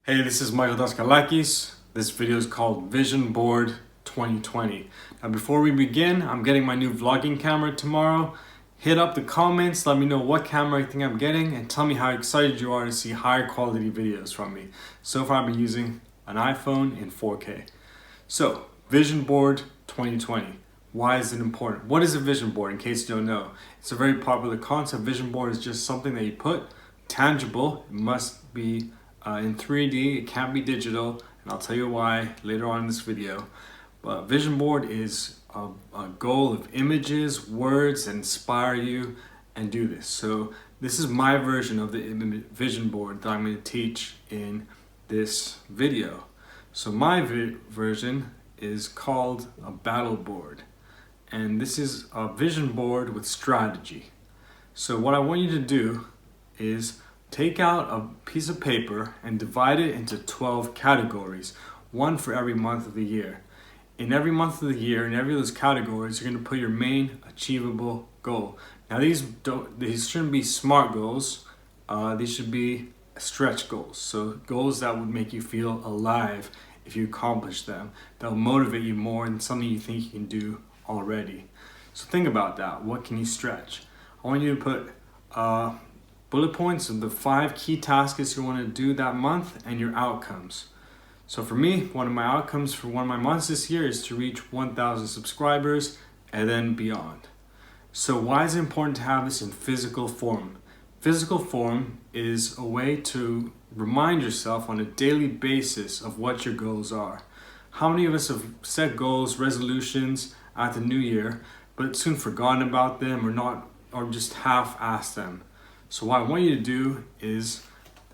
Hey, this is Michael Daskalakis. This video is called Vision Board 2020. Now before we begin, I'm getting my new vlogging camera tomorrow. Hit up the comments, let me know what camera you think I'm getting, and tell me how excited you are to see higher quality videos from me. So far I've been using an iPhone in 4K. So, Vision Board 2020. Why is it important? What is a vision board, in case you don't know? It's a very popular concept. Vision board is just something that you put, tangible. It must be in 3D, it can't be digital, and I'll tell you why later on in this video. But vision board is a goal of images, words that inspire you and do this. So this is my version of the vision board that I'm going to teach in this video. So my version is called a battle board, and this is a vision board with strategy. So what I want you to do is take out a piece of paper and divide it into 12 categories, one for every month of the year. In every month of the year, in every of those categories, you're going to put your main achievable goal. Now these shouldn't be SMART goals, these should be stretch goals. So goals that would make you feel alive if you accomplish them. That'll motivate you more than something you think you can do already. So think about that. What can you stretch? I want you to put bullet points of the 5 key tasks you want to do that month and your outcomes. So for me, one of my outcomes for one of my months this year is to reach 1,000 subscribers and then beyond. So why is it important to have this in physical form? Physical form is a way to remind yourself on a daily basis of what your goals are. How many of us have set goals, resolutions at the new year, but soon forgotten about them or just half-assed them? So what I want you to do is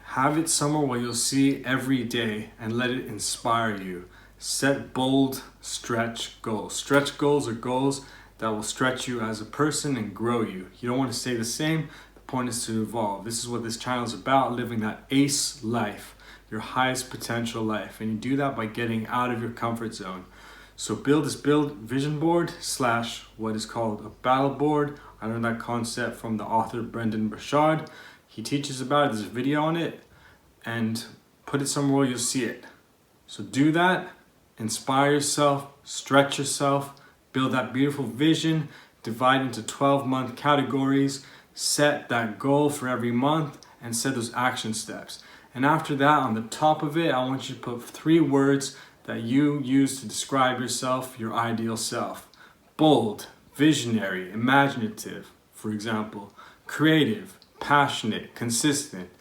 have it somewhere where you'll see every day and let it inspire you. Set bold stretch goals. Stretch goals are goals that will stretch you as a person and grow you. You don't want to stay the same. The point is to evolve. This is what this channel is about, living that ACE life, your highest potential life. And you do that by getting out of your comfort zone. So build vision board / what is called a battle board. I learned that concept from the author Brendon Burchard. He teaches about it, there's a video on it, and put it somewhere where you'll see it. So do that, inspire yourself, stretch yourself, build that beautiful vision, divide into 12-month categories, set that goal for every month, and set those action steps. And after that, on the top of it, I want you to put 3 words that you use to describe yourself, your ideal self. Bold, visionary, imaginative, for example. Creative, passionate, consistent.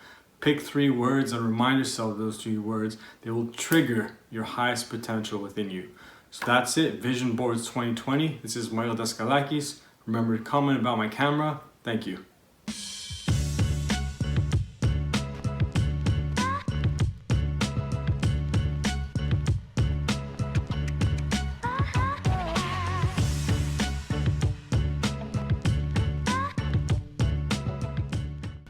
Pick 3 words and remind yourself of those 3 words. They will trigger your highest potential within you. So that's it, Vision Boards 2020. This is Michael Daskalakis. Remember to comment about my camera. Thank you.